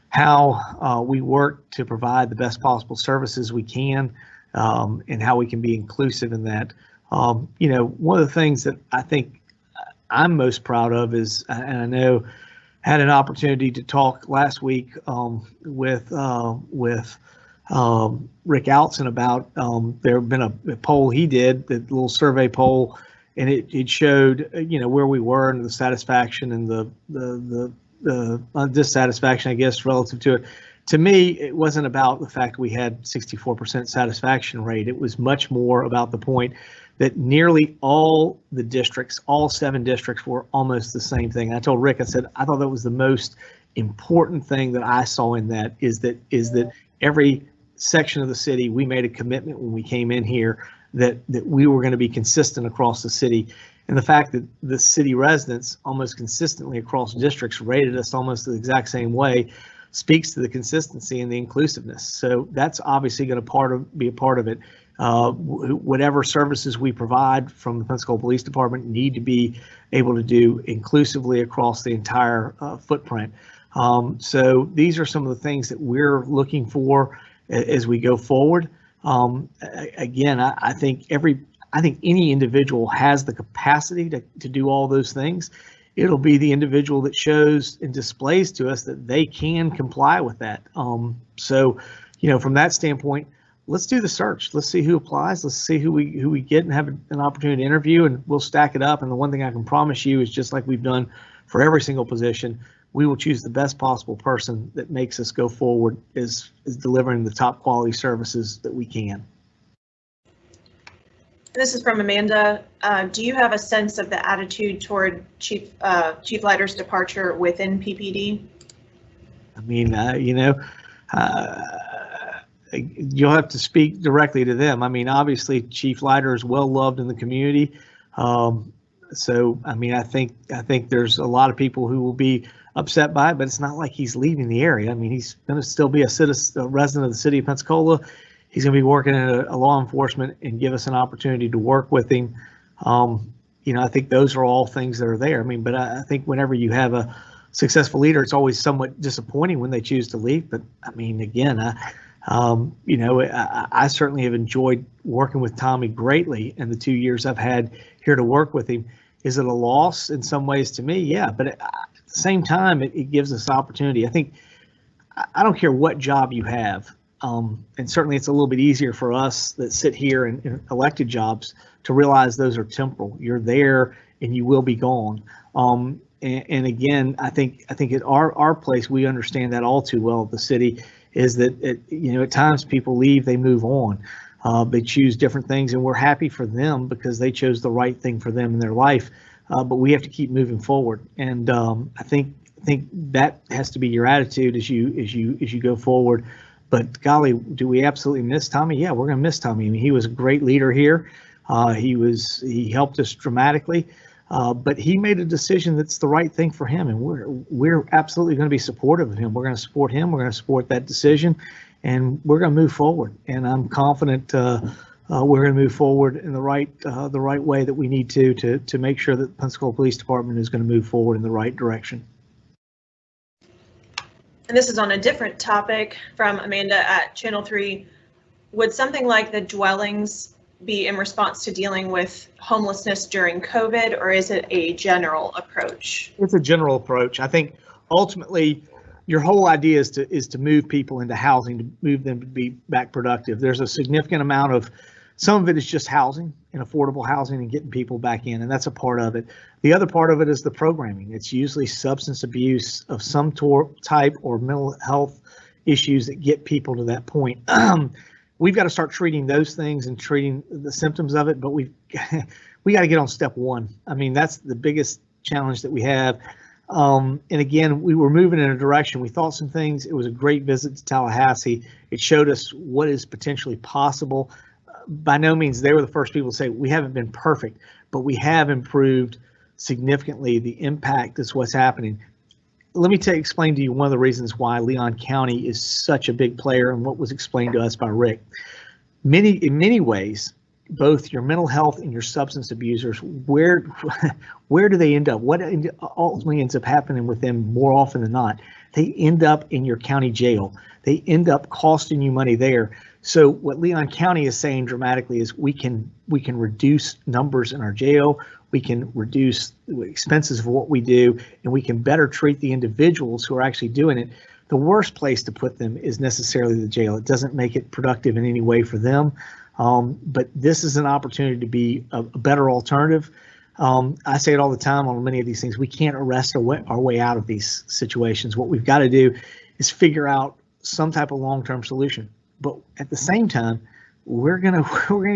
how we work to provide the best possible services we can, and how we can be inclusive in that. One of the things that I think I'm most proud of is, and I know had an opportunity to talk last week with Rick Outson about there had been a poll he did, the little survey poll, and it showed where we were and the satisfaction and the dissatisfaction, I guess, relative to it. To me, it wasn't about the fact we had 64% satisfaction rate. It was much more about the point that nearly all the districts, all 7 districts, were almost the same thing. I told Rick, I said, I thought that was the most important thing that I saw in that is that every section of the city, we made a commitment when we came in here that we were going to be consistent across the city. And the fact that the city residents almost consistently across districts rated us almost the exact same way speaks to the consistency and the inclusiveness. So that's obviously going to be a part of it. Whatever services we provide from the Pensacola Police Department need to be able to do inclusively across the entire footprint. So these are some of the things that we're looking for as we go forward. Again, I think any individual has the capacity to do all those things. It'll be the individual that shows and displays to us that they can comply with that. So, from that standpoint, let's do the search. Let's see who applies. Let's see who we get and have an opportunity to interview, and we'll stack it up. And the one thing I can promise you is, just like we've done for every single position, we will choose the best possible person that makes us go forward is delivering the top quality services that we can. This is from Amanda. Do you have a sense of the attitude toward Chief Leiter's departure within PPD? I mean, you'll have to speak directly to them. I mean, obviously, Chief Leiter is well loved in the community. So, I mean, I think there's a lot of people who will be upset by it, but it's not like he's leaving the area. I mean, he's going to still be a resident of the city of Pensacola. He's going to be working in a law enforcement and give us an opportunity to work with him. I think those are all things that are there. I mean, but I think whenever you have a successful leader, it's always somewhat disappointing when they choose to leave. But I mean, again, I certainly have enjoyed working with Tommy greatly in the 2 years I've had here to work with him. Is it a loss in some ways to me? Yeah, but at the same time, it gives us opportunity. I think I don't care what job you have. And certainly it's a little bit easier for us that sit here in elected jobs to realize those are temporal. You're there and you will be gone. And again, I think at our place, we understand that all too well at the city, is that at times people leave, they move on. They choose different things, and we're happy for them because they chose the right thing for them in their life. But we have to keep moving forward. And I think that has to be your attitude as you go forward. But golly, do we absolutely miss Tommy? Yeah, we're going to miss Tommy. I mean, he was a great leader here. He helped us dramatically, but he made a decision that's the right thing for him, and we're absolutely going to be supportive of him. We're going to support him. We're going to support that decision, and we're going to move forward. And I'm confident we're going to move forward in the right way that we need to make sure that the Pensacola Police Department is going to move forward in the right direction. And this is on a different topic from Amanda at Channel 3. Would something like the dwellings be in response to dealing with homelessness during COVID, or is it a general approach? It's a general approach. I think ultimately your whole idea is to move people into housing, to move them to be back productive. There's a significant amount of, some of it is just housing and affordable housing and getting people back in, and that's a part of it. The other part of it is the programming. It's usually substance abuse of some type or mental health issues that get people to that point. we've got to start treating those things and treating the symptoms of it, but we got to get on step one. I mean, that's the biggest challenge that we have. And again, we were moving in a direction. We thought some things. It was a great visit to Tallahassee. It showed us what is potentially possible. By no means they were the first people to say we haven't been perfect, but we have improved significantly the impact is what's happening. Let me explain to you one of the reasons why Leon County is such a big player and what was explained to us by Rick. In many ways, both your mental health and your substance abusers, where do they end up? What ultimately ends up happening with them more often than not? They end up in your county jail. They end up costing you money there. So what Leon County is saying dramatically is we can reduce numbers in our jail. We can reduce the expenses of what we do, and we can better treat the individuals who are actually doing it. The worst place to put them is necessarily the jail. It doesn't make it productive in any way for them. But this is an opportunity to be a better alternative. I say it all the time on many of these things. We can't arrest our way out of these situations. What we've got to do is figure out some type of long-term solution. But at the same time, we're gonna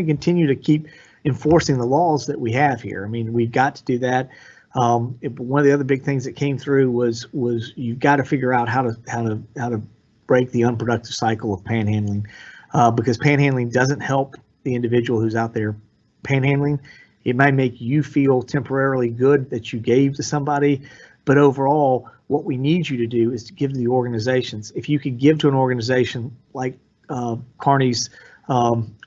continue to keep enforcing the laws that we have here. I mean, we've got to do that. One of the other big things that came through was you've got to figure out how to break the unproductive cycle of panhandling, because panhandling doesn't help the individual who's out there panhandling. It might make you feel temporarily good that you gave to somebody, but overall, what we need you to do is to give to the organizations. If you could give to an organization like Carney's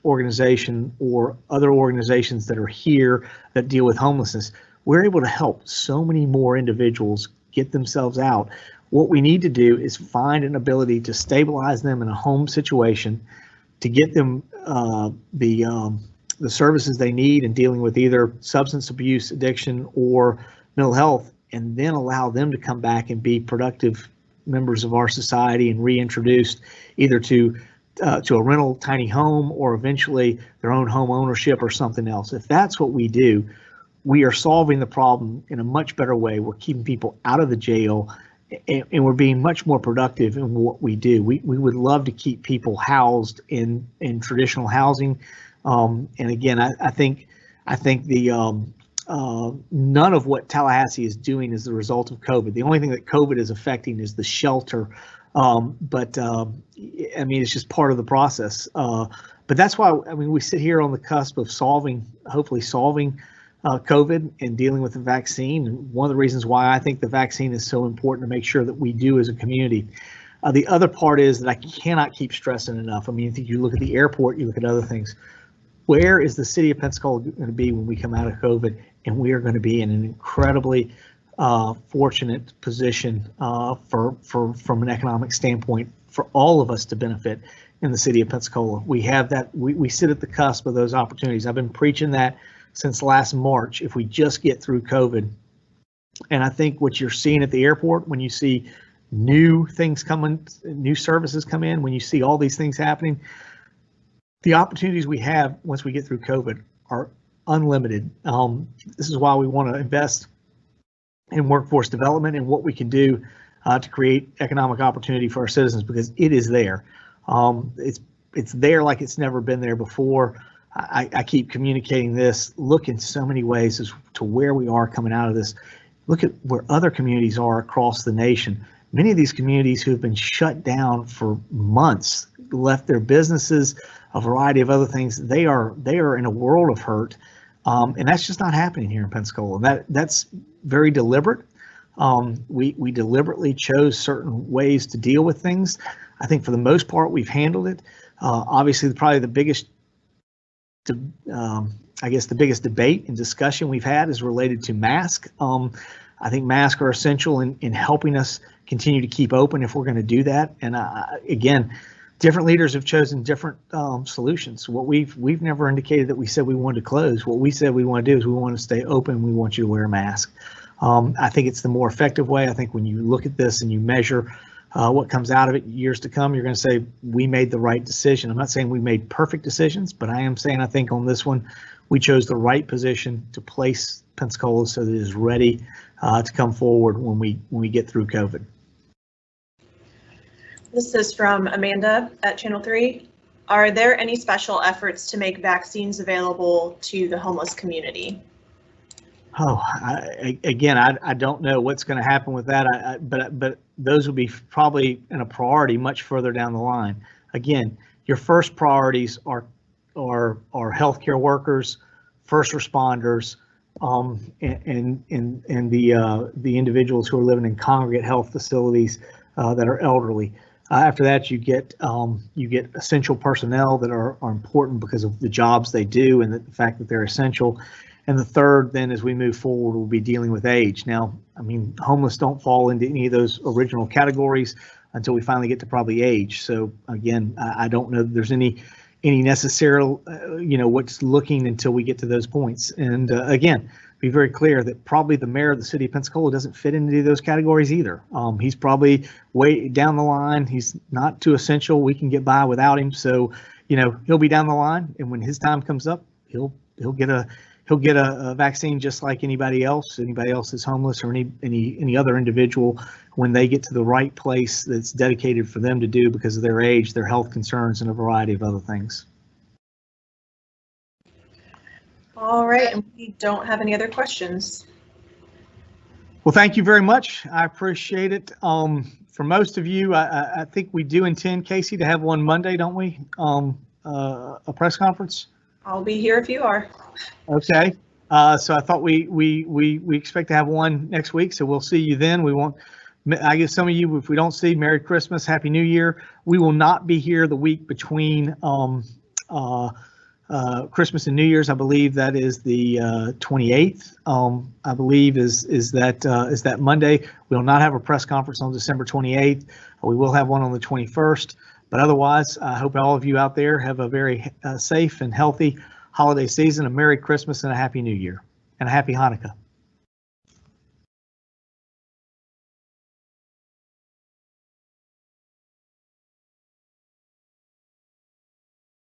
organization or other organizations that are here that deal with homelessness, we're able to help so many more individuals get themselves out. What we need to do is find an ability to stabilize them in a home situation, to get them the services they need in dealing with either substance abuse, addiction, or mental health, and then allow them to come back and be productive members of our society and reintroduced either to a rental tiny home or eventually their own home ownership or something else. If that's what we do, we are solving the problem in a much better way. We're keeping people out of the jail, and we're being much more productive in what we do. We would love to keep people housed in traditional housing. And again, I think the none of what Tallahassee is doing is the result of COVID. The only thing that COVID is affecting is the shelter. But I mean, it's just part of the process. But that's why, I mean, we sit here on the cusp of hopefully solving COVID and dealing with the vaccine. And one of the reasons why I think the vaccine is so important to make sure that we do as a community. The other part is that I cannot keep stressing enough. I mean, I think you look at the airport, you look at other things. Where is the city of Pensacola going to be when we come out of COVID? And we are going to be in an incredibly fortunate position from an economic standpoint for all of us to benefit in the city of Pensacola. We have that. We sit at the cusp of those opportunities. I've been preaching that since last March. If we just get through COVID, and I think what you're seeing at the airport when you see new things coming, new services come in, when you see all these things happening, the opportunities we have once we get through COVID are unlimited. This is why we want to invest in workforce development and what we can do to create economic opportunity for our citizens, because it is there. It's there like it's never been there before. I keep communicating this. Look in so many ways as to where we are coming out of this. Look at where other communities are across the nation. Many of these communities who have been shut down for months, left their businesses, a variety of other things. They are in a world of hurt, and that's just not happening here in Pensacola. That's very deliberate. We deliberately chose certain ways to deal with things. I think for the most part we've handled it. Obviously, probably the biggest, I guess the biggest debate and discussion we've had is related to masks. I think masks are essential in helping us continue to keep open if we're going to do that. And again, different leaders have chosen different solutions. What we've never indicated that we said we wanted to close. What we said we want to do is we want to stay open. We want you to wear a mask. I think it's the more effective way. I think when you look at this and you measure what comes out of it years to come, you're going to say we made the right decision. I'm not saying we made perfect decisions, but I am saying I think on this one we chose the right position to place Pensacola so that it is ready to come forward when we get through COVID. This is from Amanda at Channel 3. Are there any special efforts to make vaccines available to the homeless community? Oh, again, I don't know what's going to happen with that. But those would be probably in a priority much further down the line. Again, your first priorities are healthcare workers, first responders, and the individuals who are living in congregate health facilities that are elderly. After that, you get essential personnel that are important because of the jobs they do and the fact that they're essential. And the third, then, as we move forward, will be dealing with age. Now, I mean, homeless don't fall into any of those original categories until we finally get to probably age. So again, I don't know that there's any necessary, what's looking until we get to those points. And again, be very clear that probably the mayor of the city of Pensacola doesn't fit into those categories either. He's probably way down the line. He's not too essential. We can get by without him. So, he'll be down the line, and when his time comes up, he'll get a vaccine just like anybody else is homeless, or any other individual, when they get to the right place that's dedicated for them to do because of their age, their health concerns, and a variety of other things. All right, and we don't have any other questions. Well, thank you very much. I appreciate it. For most of you, I think we do intend, Casey, to have one Monday, don't we? A press conference. I'll be here if you are. Okay. So I thought we expect to have one next week, so we'll see you then. We won't. I guess some of you, if we don't see, Merry Christmas, Happy New Year. We will not be here the week between Christmas and New Year's. I believe that is the 28th. I believe is that Monday. We will not have a press conference on December 28th. We will have one on the 21st. But otherwise, I hope all of you out there have a very safe and healthy holiday season, a Merry Christmas and a Happy New Year, and a Happy Hanukkah.